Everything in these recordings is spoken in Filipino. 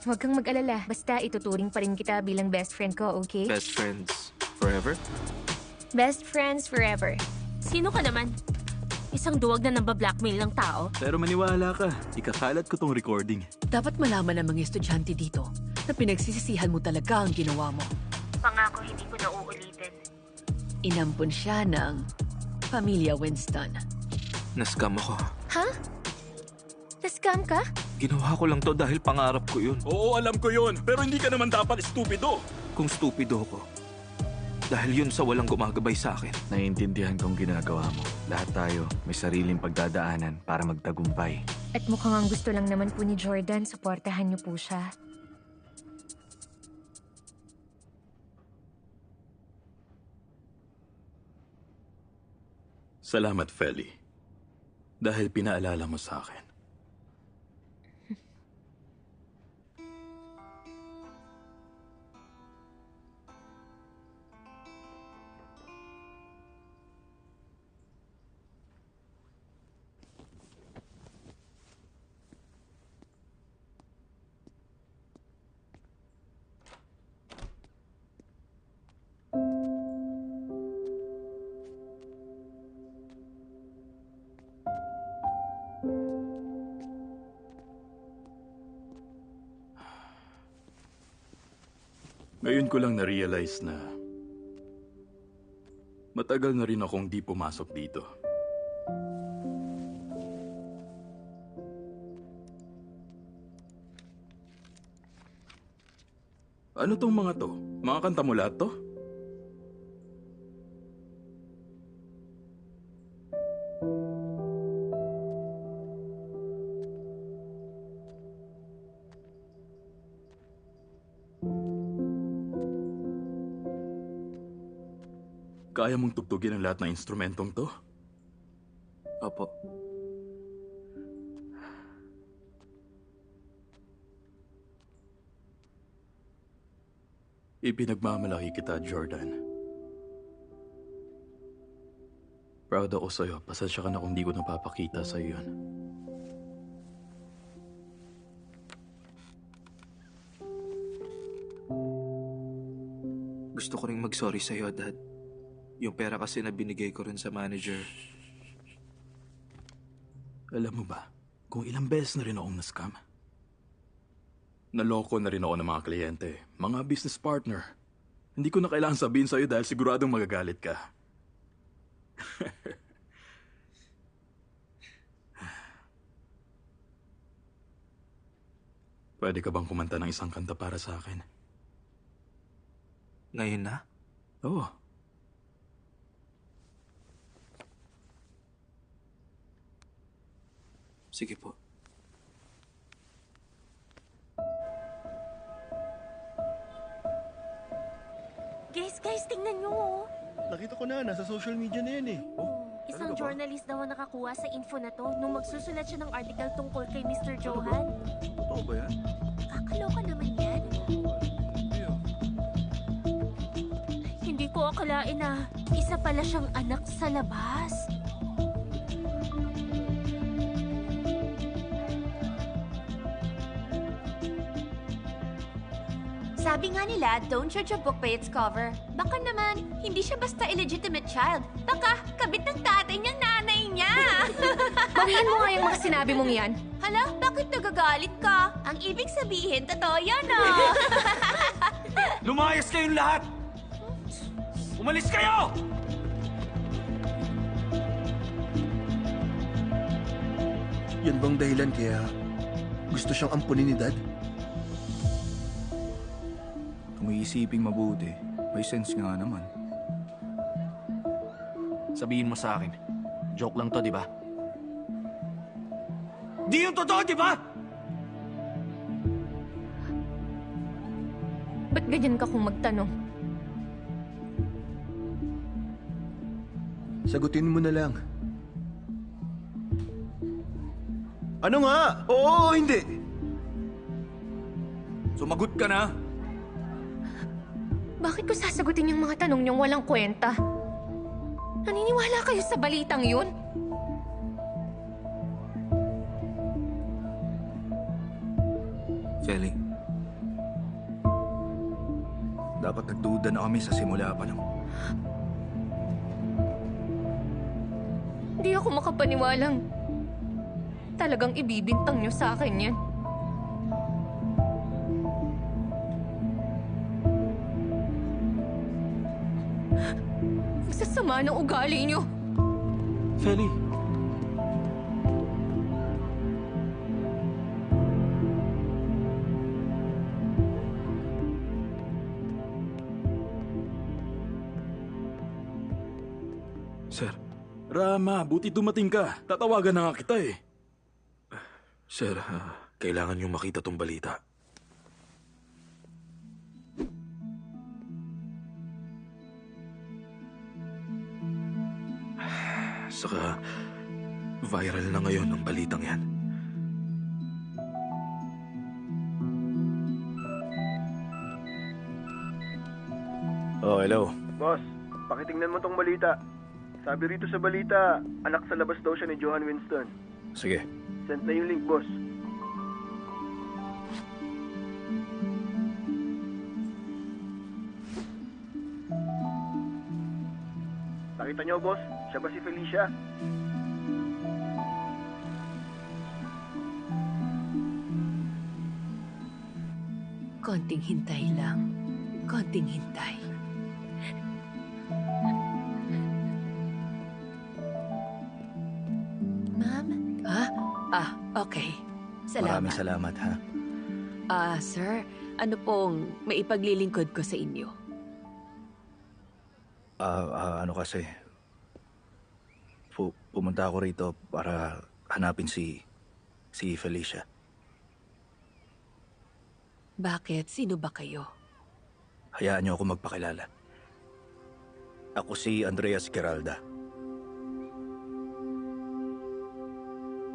Huwag kang mag-alala. Basta ituturing pa rin kita bilang best friend ko, okay? Best friends forever? Best friends forever. Sino ka naman? Isang duwag na nambablackmail ng tao? Pero maniwala ka, ikakalat ko tong recording. Dapat malaman ng mga estudyante dito na pinagsisisihan mo talaga ang ginawa mo. Pangako hindi ko na uulitin. Inampun siya ng Pamilya Winston. Na-scam ako. Ha? Na-scam ka? Ginawa ko lang to dahil pangarap ko yun. Oo, alam ko yun. Pero hindi ka naman dapat stupido. Kung stupido ko, dahil yun sa walang gumagabay sa akin. Naiintindihan kong ginagawa mo. Lahat tayo may sariling pagdadaanan para magtagumpay. At mukhang ang gusto lang naman po ni Jordan, suportahan niyo po siya. Salamat, Feli. Dahil pinaalala mo sa akin. Ngayon ko lang na-realize na matagal na rin akong di pumasok dito. Ano tong mga to? Mga kanta mo lahat to? Kaya mong tugtugin ang lahat ng instrumentong to? Opo. Ipinagmamalaki kita, Jordan. Proud ako sa'yo. Pasensya ka na kung di ko napapakita sa'yo yun. Gusto ko ring mag-sorry sa'yo, Dad. Yung pera kasi na binigay ko rin sa manager. Alam mo ba, kung ilang beses na rin akong na-scam. Naloko na rin ako ng mga kliyente, mga business partner. Hindi ko na kailangan sabihin sa'yo dahil siguradong magagalit ka. Pwede ka bang kumanta ng isang kanta para sa akin? Ngayon na? Oo. Sige po. Guys, tingnan nyo oh. Nakita ko na, nasa social media na yan eh. Isang journalist daw ang nakakuha sa info na to nung magsusulat siya ng article tungkol kay Mr. Johan. Totoo ba yan? Kakaloka naman yan. Hindi ko akalain na isa pala siyang anak sa labas. Sabi nga nila, don't judge a book by its cover. Baka naman, hindi siya basta illegitimate child. Baka, kabit ng tatay niyang nanay niya. Bawiin mo nga yung mga sinabi mong yan. Hala, bakit nagagalit ka? Ang ibig sabihin, totoo yan, oh. Lumayas kayong lahat! Umalis kayo! Yan bang dahilan kaya gusto siyang ampunin ni Dad? Kung iisiping mabuti, may sense nga naman. Sabihin mo sa akin, joke lang to, di ba? Di yung totoo, di ba? Ba't ganyan ka kung magtanong? Sagutin mo na lang. Ano nga? Oo o hindi? Sumagot ka na. Bakit ko sasagutin yung mga tanong niyong walang kwenta? Naniniwala kayo sa balitang yun? Feli, Dapat nagduda na kami sa simula pa lang. Hindi ako makapaniwalang talagang ibibintang niyo sa akin yan. Ang sasama ng ugali niyo. Feli. Sir, Rama, buti dumating ka. Tatawagan na nga kita eh. sir, kailangan niyong makita tong balita. Saka, viral na ngayon ang balitang yan. Oh, hello. Boss, pakitingnan mo tong balita. Sabi rito sa balita, anak sa labas daw siya ni Johan Winston. Sige. Send na yung link, boss. Nakita niyo, boss? Siya ba si Felicia? Konting hintay lang. Konting hintay. Ma'am? Okay. Salamat. Maraming salamat, ha? Sir, ano pong maipaglilingkod ko sa inyo? Ano kasi, pumunta ako rito para hanapin si Felicia. Bakit? Sino ba kayo? Hayaan niyo ako magpakilala. Ako si Andreas Geralda.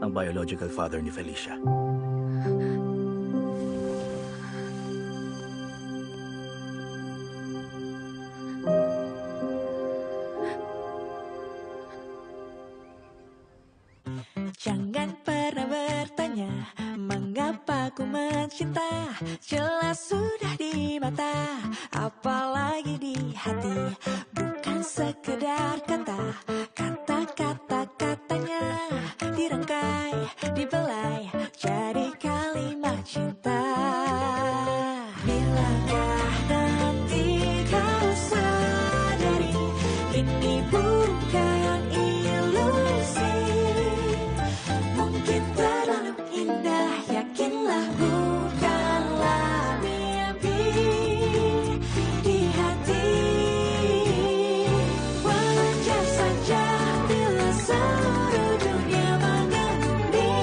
Ang biological father ni Felicia. Jangan pernah bertanya mengapa ku mencinta. Jelas sudah di mata, apalagi di hati. Bukan sekedar kata, kata-kata-katanya dirangkai, dibelai jadi kalimat cinta. Bilakah nanti kau sadari ini bukan ilusi. Mungkin terlalu indah, yakinlah bukanlah mimpi di hati. Wajar saja bila seluruh dunia mengenali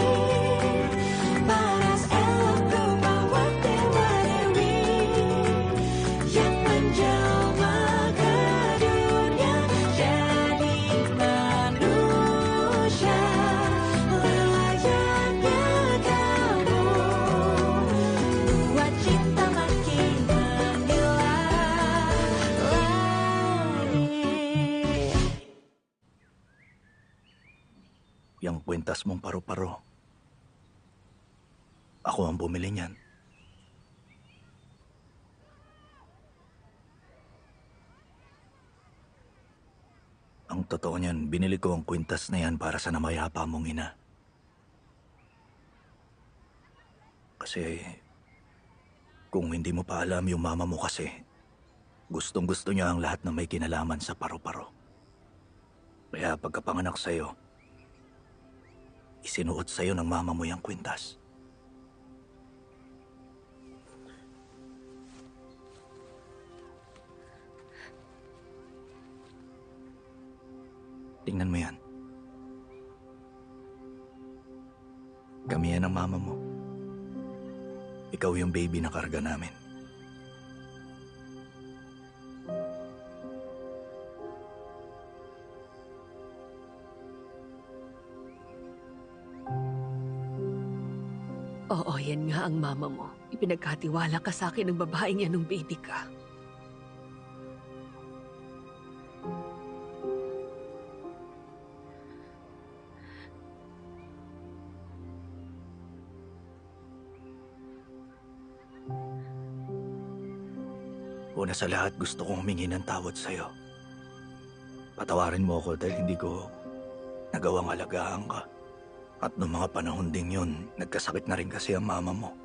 paras elokku bawa dewa-dewi yang menjelma ke dunia jadi manusia. Layaknya kamu buat cinta makin menggila lagi. Yang kwintas mong paru-paro. Ako ang bumili niyan. Ang totoo niyan, binili ko ang kwintas na yan para sa namayapa mong ina. Kasi, kung hindi mo pa alam yung mama mo kasi, gustong-gusto niya ang lahat na may kinalaman sa paru-paro. Kaya pagkapanganak sa'yo, isinuot sa'yo ng mama mo yung kwintas. Tingnan mo yan. Kami yan ang mama mo. Ikaw yung baby na karga namin. Oo, yan nga ang mama mo. Ipinagkatiwala ka sa akin ng babaeng yan nung baby ka. Una sa lahat, gusto kong humingi ng tawad sa'yo. Patawarin mo ako dahil hindi ko nagawang alagaan ka. At noong mga panahon ding yun, nagkasakit na rin kasi ang mama mo.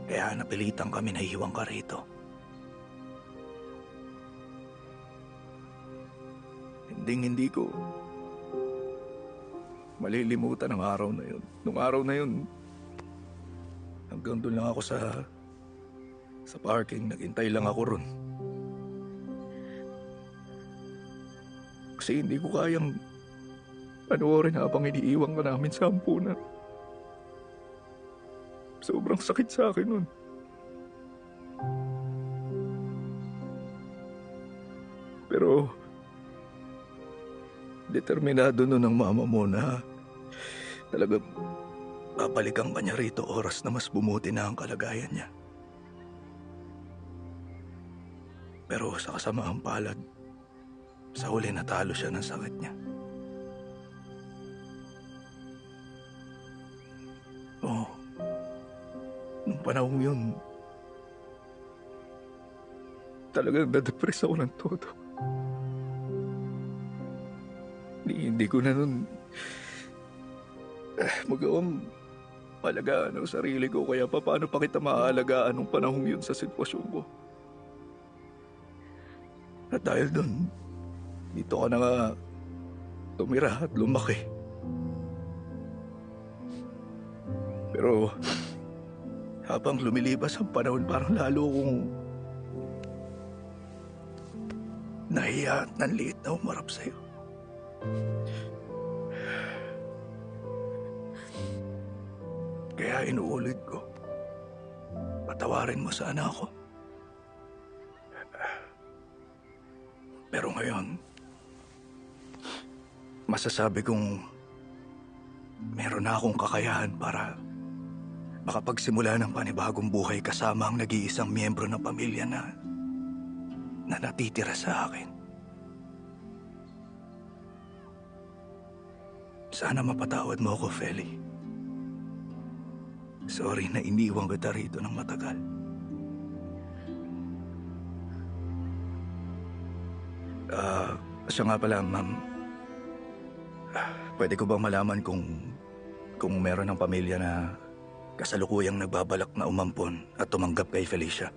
Kaya napilitan kami na iiwan ka rito. Hindi ko malilimutan ang araw na yun. Nung araw na yun, hanggang doon lang ako sa parking. Naghintay lang ako ron. Kasi hindi ko kayang panoorin habang iniiwan ka namin sa ampunan. Sobrang sakit sa akin nun. Pero determinado nun ang mama mo na talagang babalikan ka niya rito oras na mas bumuti na ang kalagayan niya. Pero sa kasamaang palad, sa huli natalo siya ng sakit niya. Oo. Nung panahon yun, talagang na-depress ako ng todo. Hindi ko na nun magawang alagaan ang sarili ko, kaya paano pa kita maaalagaan nung panahon yun sa sitwasyon ko. At dahil dun, dito ka na nga tumira at lumaki. Pero habang lumilipas ang panahon, parang lalo akong nahiya at nanliit na umarap sa'yo. Kaya inuulit ko, patawarin mo sana ako. Pero ngayon, masasabi kong meron na akong kakayahan para makapagsimula ng panibagong buhay kasama ang nag-iisang miyembro ng pamilya na natitira sa akin. Sana mapatawad mo ako, Feli. Sorry na iniwan kita rito ng matagal. Siya nga pala, ma'am. Pwede ko bang malaman kung meron ng pamilya na kasalukuyang nagbabalak na umampon at tumanggap kay Felicia?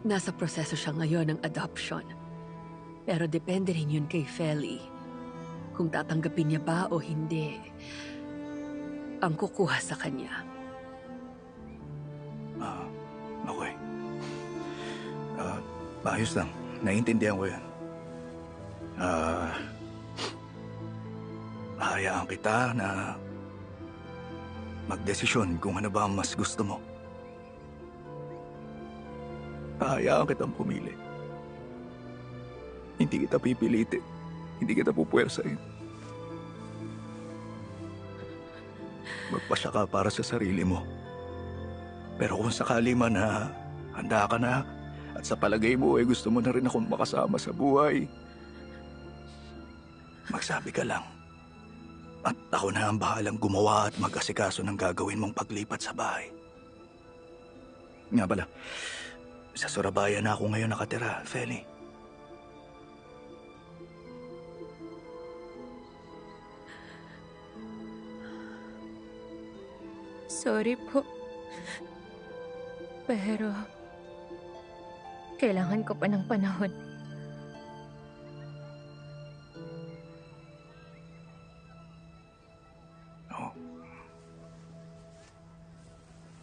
Nasa proseso siya ngayon ng adoption. Pero depende rin yun kay Feli. Kung tatanggapin niya ba o hindi, ang kukuha sa kanya. Okay. Maayos lang. Naiintindihan ko yan. Hayaan kita na magdesisyon kung ano ba ang mas gusto mo. Hayaan kitang pumili. Hindi kita pipilitin. Hindi kita pupuwersahin. Magpasya ka para sa sarili mo. Pero kung sakali man na handa ka na at sa palagay mo ay gusto mo na rin akong makasama sa buhay, magsabi ka lang. At ako na ang bahalang gumawa at mag-asikaso ng gagawin mong paglipat sa bahay. Nga pala, sa Surabaya na ako ngayon nakatira, Feli. Sorry po. Pero kailangan ko pa ng panahon.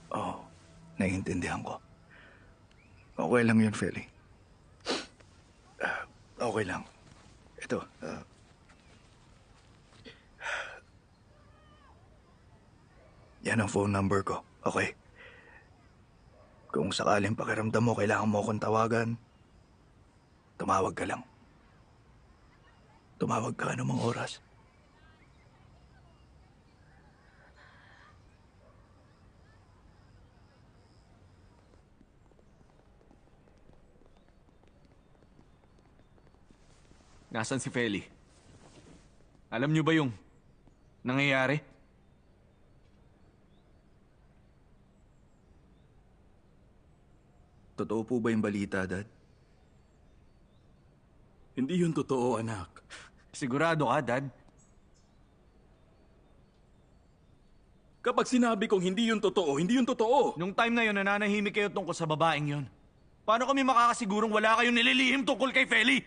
Oo, naiintindihan ko. Okay lang yun, Feli. Okay lang. Ito, yan ang phone number ko, okay? Kung sakaling pakiramdam mo kailangan mo akong tawagan, tumawag ka lang. Tumawag ka anumang oras. Nasaan si Feli? Alam niyo ba yung nangyayari? Totoo po ba yung balita, Dad? Hindi yun totoo, anak. Sigurado ka, Dad? Kapag sinabi kong hindi yun totoo, hindi yun totoo. Nung time na yun, nananahimik kayo tungkol sa babaeng yun. Paano kami makakasigurong wala kayong nililihim tungkol kay Feli?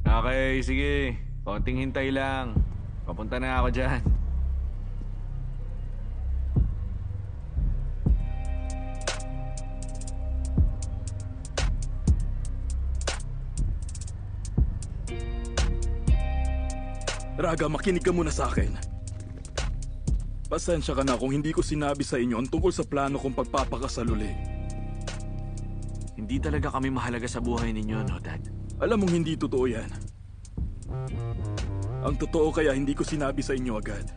Okay, sige. Konting hintay lang. Papunta na ako dyan. Raga, makinig ka muna sa akin. Pasensya ka na kung hindi ko sinabi sa inyo ang tungkol sa plano kong pagpapakasal uli. Hindi talaga kami mahalaga sa buhay ninyo, no, Dad? Alam mong hindi totoo yan. Ang totoo kaya hindi ko sinabi sa inyo agad.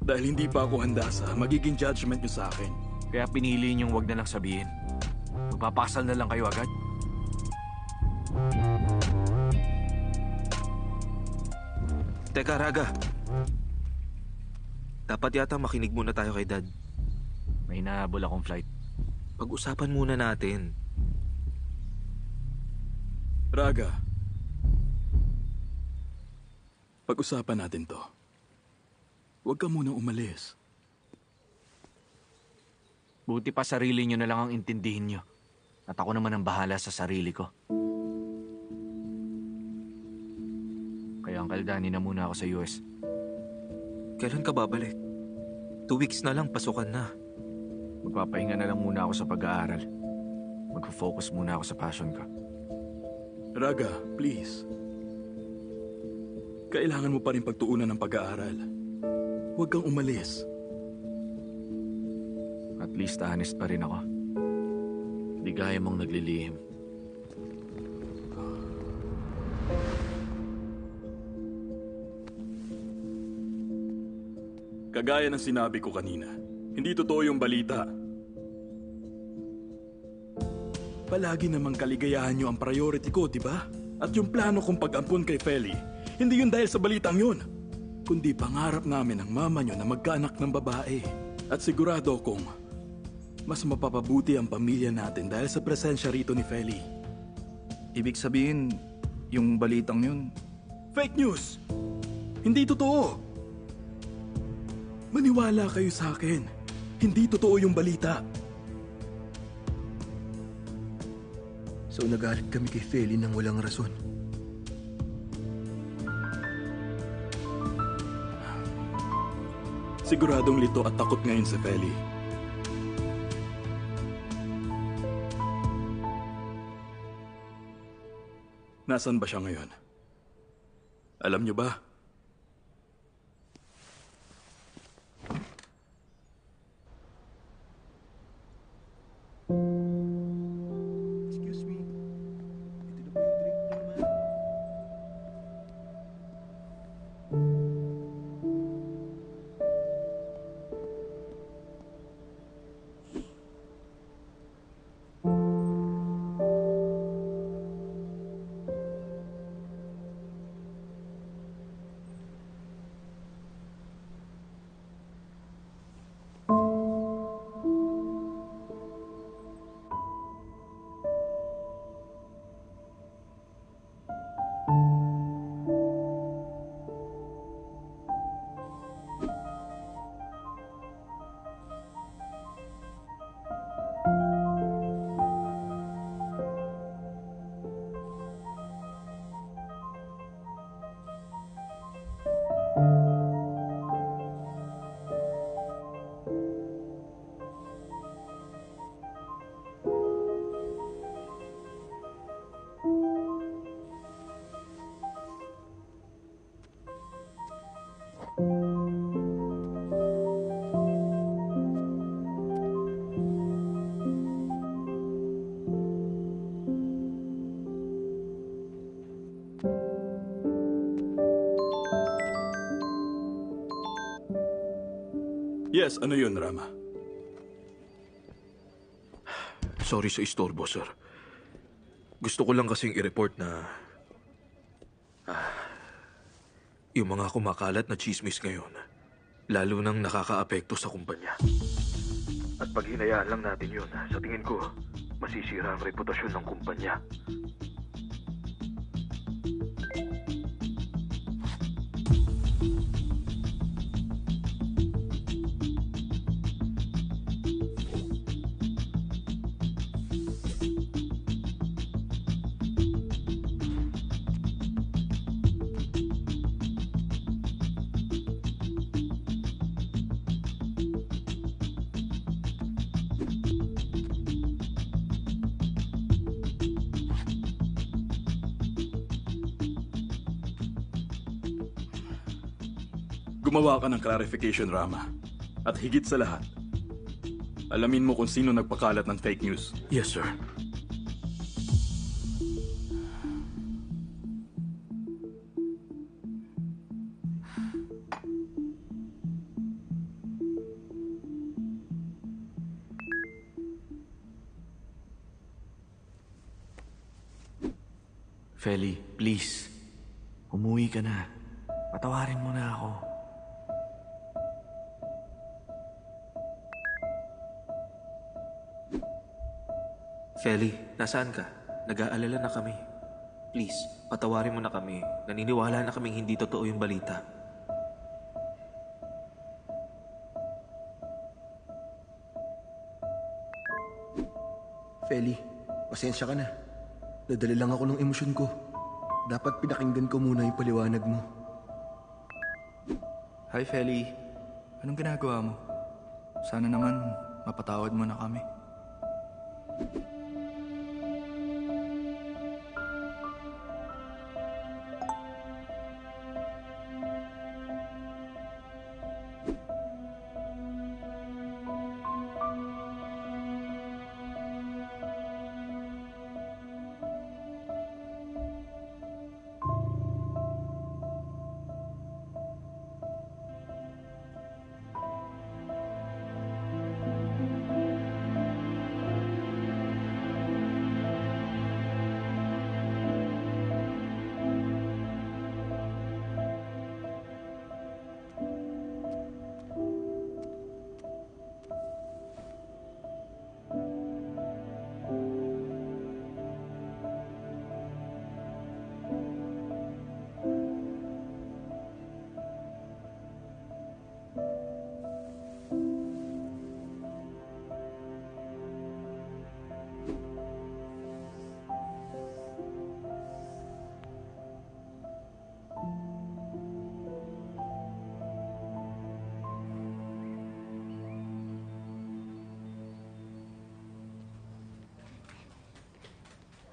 Dahil hindi pa ako handa sa magiging judgment niyo sa akin. Kaya pinili niyong wag na lang sabihin. Magpapakasal na lang kayo agad? Teka, Raga. Dapat yata makinig muna tayo kay Dad. May hinahabol akong flight. Pag-usapan muna natin. Raga, pag-usapan natin to. Huwag ka munang umalis. Buti pa sarili niyo na lang ang intindihin niyo. At ako naman ang bahala sa sarili ko. Kaya Uncle Danny na muna ako sa US. Kailan ka babalik? 2 weeks na lang, pasukan na. Magpapahinga na lang muna ako sa pag-aaral. Mag-focus muna ako sa passion ko. Raga, please. Kailangan mo pa rin pagtuunan ng pag-aaral. Huwag kang umalis. At least honest pa rin ako. Di gaya mong naglilihim. Kagaya ng sinabi ko kanina, hindi totoo yung balita. Palagi namang kaligayahan nyo ang priority ko, di ba? At yung plano kong pag-ampun kay Feli, hindi yun dahil sa balitang yun. Kundi pangarap namin ng mama nyo na magkaanak ng babae. At sigurado kong mas mapapabuti ang pamilya natin dahil sa presensya rito ni Feli. Ibig sabihin, yung balitang yun, Fake news! Hindi totoo! Maniwala kayo sa akin. Hindi totoo yung balita. So nagalit kami kay Feli nang walang rason. Siguradong lito at takot ngayon si Feli. Nasaan ba siya ngayon? Alam niyo ba? Excuse me. Ito na po yung drink niyo, ma'am. Yes, ano yun, Rama? Sorry sa istorbo, sir. Gusto ko lang kasing i-report na... Yung mga kumakalat na chismis ngayon, lalo nang nakakaapekto sa kumpanya. At pag hinayaan lang natin yun, sa tingin ko, masisira ang reputasyon ng kumpanya. Gumawa ka ng clarification, Rama. At higit sa lahat, alamin mo kung sino nagpakalat ng fake news. Yes, sir. Feli, please. Umuwi ka na. Patawarin mo na ako. Feli, nasaan ka? Nag-aalala na kami. Please, patawarin mo na kami. Naniniwala na kaming hindi totoo yung balita. Feli, pasensya ka na. Nadali lang ako ng emosyon ko. Dapat pinakinggan ko muna yung paliwanag mo. Hi, Feli. Anong ginagawa mo? Sana naman mapatawad mo na kami.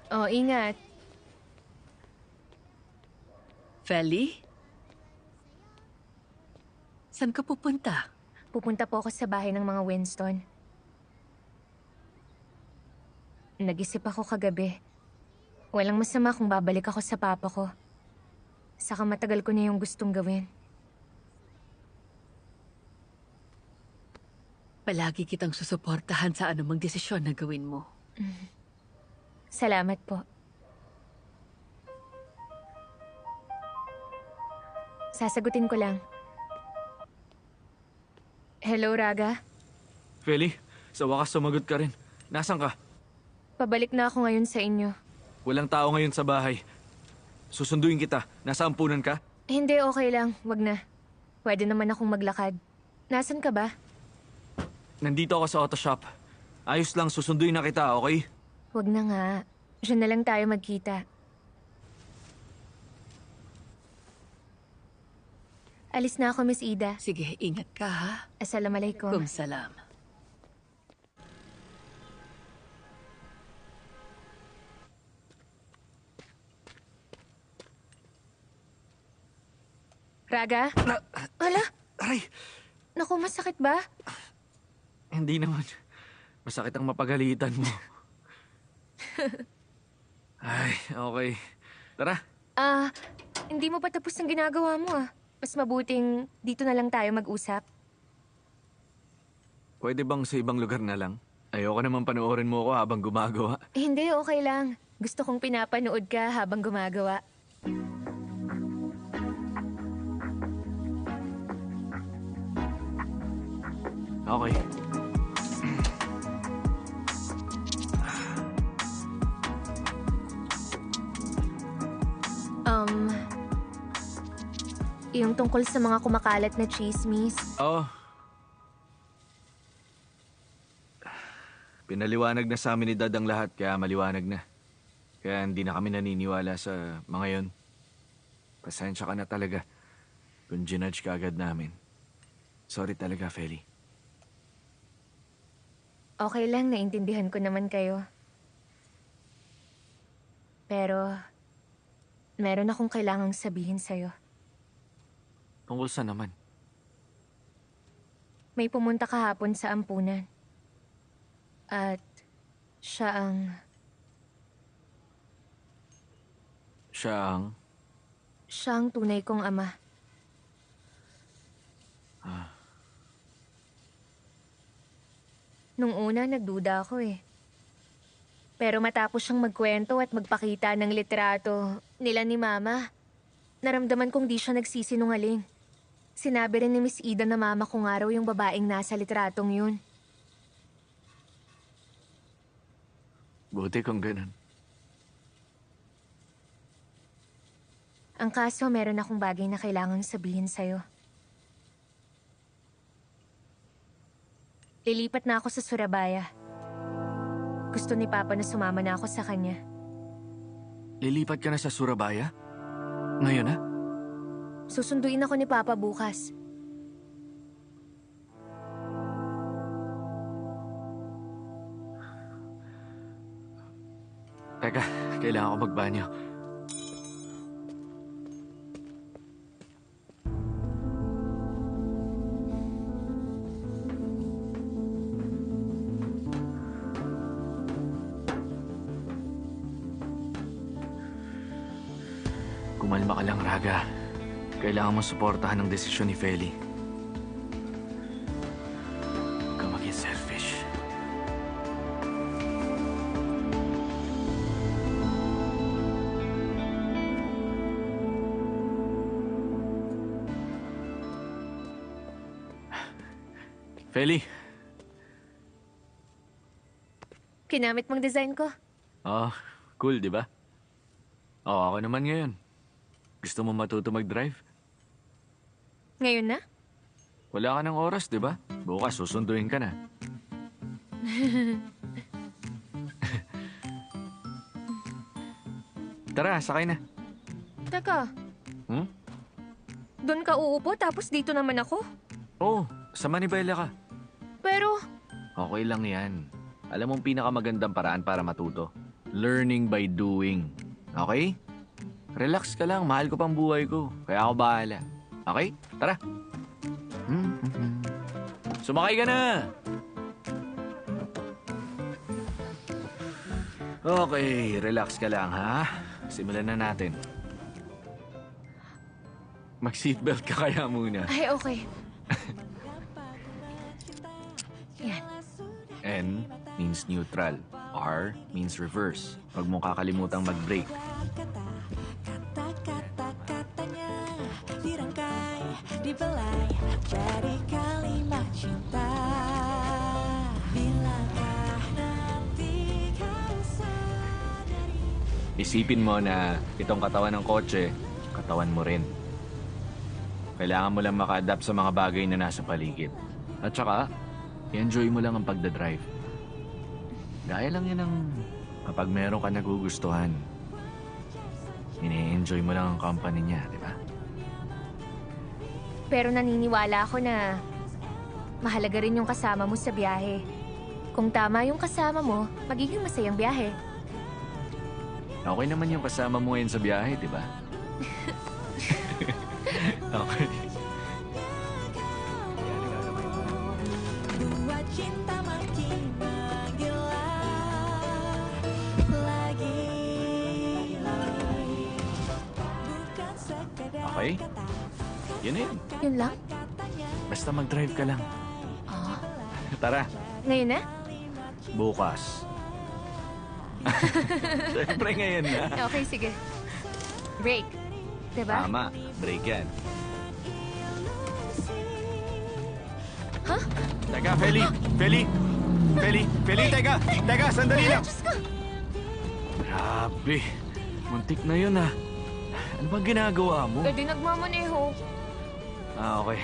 Oh, ingat. Feli? Saan ka pupunta? Pupunta po ako sa bahay ng mga Winston. Nag-isip ako kagabi. Walang masama kung babalik ako sa papa ko. Saka matagal ko na yung gustong gawin. Palagi kitang susuportahan sa anumang desisyon na gawin mo. Salamat po. Sasagutin ko lang. Hello, Raga. Feli, sa wakas sumagot ka rin. Nasaan ka? Pabalik na ako ngayon sa inyo. Walang tao ngayon sa bahay. Susunduin kita. Nasa ampunan ka? Hindi, okay lang. Wag na. Pwede naman akong maglakad. Nasaan ka ba? Nandito ako sa auto shop. Ayos lang, susunduin na kita, okay? Wag na nga. Diyan na lang tayo magkita. Alis na ako, Miss Ida. Sige, ingat ka, ha? Assalamualaikum. Salam. Raga? Wala? Aray! Naku, masakit ba? Hindi naman. Masakit ang mapagalitan mo. Ay, okay. Tara. Hindi mo pa tapos ang ginagawa mo ah. Mas mabuting dito na lang tayo mag-usap. Pwede bang sa ibang lugar na lang? Ayoko naman panoorin mo ako habang gumagawa. Hindi, okay lang. Gusto kong pinapanood ka habang gumagawa. Okay. Yung tungkol sa mga kumakalat na chismis. Oo. Pinaliwanag na sa amin ni Dad ang lahat, kaya maliwanag na. Kaya hindi na kami naniniwala sa mga yon. Pasensya ka na talaga kung ginudge ka agad namin. Sorry talaga, Feli. Okay lang, naintindihan ko naman kayo. Pero, meron akong kailangang sabihin sa'yo. Tungkol sa naman. May pumunta kahapon sa ampunan. At siya ang... Siya ang tunay kong ama. Nung una, nagduda ako eh. Pero matapos siyang magkwento at magpakita ng litrato nila ni Mama, naramdaman kong di siya nagsisinungaling. Sinabi rin ni Miss Ida na mama ko nga raw yung babaeng nasa litratong yun. Buti kung ganun. Ang kaso, meron akong bagay na kailangang sabihin sa'yo. Lilipat na ako sa Surabaya. Gusto ni Papa na sumama na ako sa kanya. Lilipat ka na sa Surabaya? Ngayon na? Susunduin ako ni Papa bukas. Teka, kailangan ko magbanyo. Kumalma ka lang, Raga. Kailangan mo suportahan ang desisyon ni Feli. Huwag kang maging selfish. Feli. Kinamit mong design ko. Oh, cool, di ba? Oh, ako naman ngayon. Gusto mo matuto mag-drive? Ngayon na? Wala ka ng oras, di ba? Bukas susunduin ka na. Tara, sakay na. Teka, doon ka uupo tapos dito naman ako? Oo, sa Manibela ka. Pero, Okay lang yan. Alam mong pinakamagandang paraan para matuto. Learning by doing. Okay? Relax ka lang, mahal ko pang buhay ko. Kaya ako bahala. Okay? Tara. Sumakay ka na! Okay, relax ka lang, ha? Simulan na natin. Mag-seatbelt ka kaya muna. ay okay. Yan. N means neutral. R means reverse. Huwag mong kakalimutang mag-brake. Kata-kata-katanya dirangkai, dibelai jadi kalimat cinta. Bilakah nanti kau sadari. Isipin mo na itong katawan ng kotse, katawan mo rin. Kailangan mo lang maka-adapt sa mga bagay na nasa paligid. At saka, i-enjoy mo lang ang pagdadrive. Gaya lang yan ang kapag meron ka nagugustuhan. Ini-enjoy mo lang ang company niya, di ba? Pero naniniwala ako na mahalaga rin yung kasama mo sa biyahe. Kung tama yung kasama mo, magiging masayang biyahe. Okay naman yung kasama mo ngayon sa biyahe, di ba? Okay. Buat cinta makin menggila lagi. Bukan sekadar Okay? Yun na yun. Yun lang? Basta mag-drive ka lang. Tara, Ngayon na? bukas. Siyempre ngayon na. Okay, sige. Break. Diba? Tama, break yan. Ha? Teka, Feli! Feli! Feli! Feli, teka! Teka, sandali lang! Diyos ko! Grabe. Muntik na yun ah. Ano bang ginagawa mo? Eh di nagmamaneho. Okay.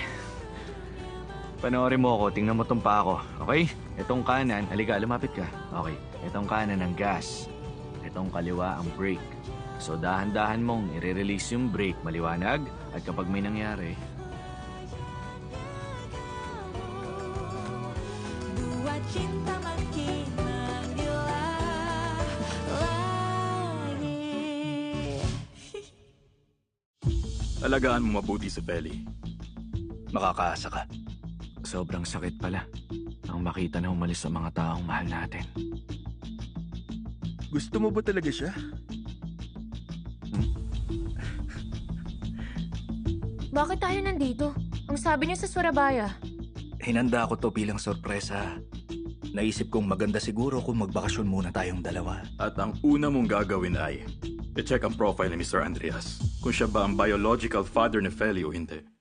Panoorin mo ako, tingnan mo tong pa ako. Okay? Itong kanan, halika, lumapit ka. Okay. Itong kanan ang gas. Itong kaliwa ang brake. So dahan-dahan mong i-release yung brake, maliwanag. At kapag may nangyari, Buat cinta makin menggila lagi. Alagaan mo mabuti si Feli. Makakaasa ka. sobrang sakit pala ang makita na umalis sa mga taong mahal natin. Gusto mo ba talaga siya? Bakit tayo nandito? Ang sabi niyo sa Surabaya. Hinanda ko to bilang sorpresa. Naisip kong maganda siguro kung magbakasyon muna tayong dalawa. At ang una mong gagawin ay i-check ang profile ni Mr. Andreas. Kung siya ba ang biological father ni Feli o hindi.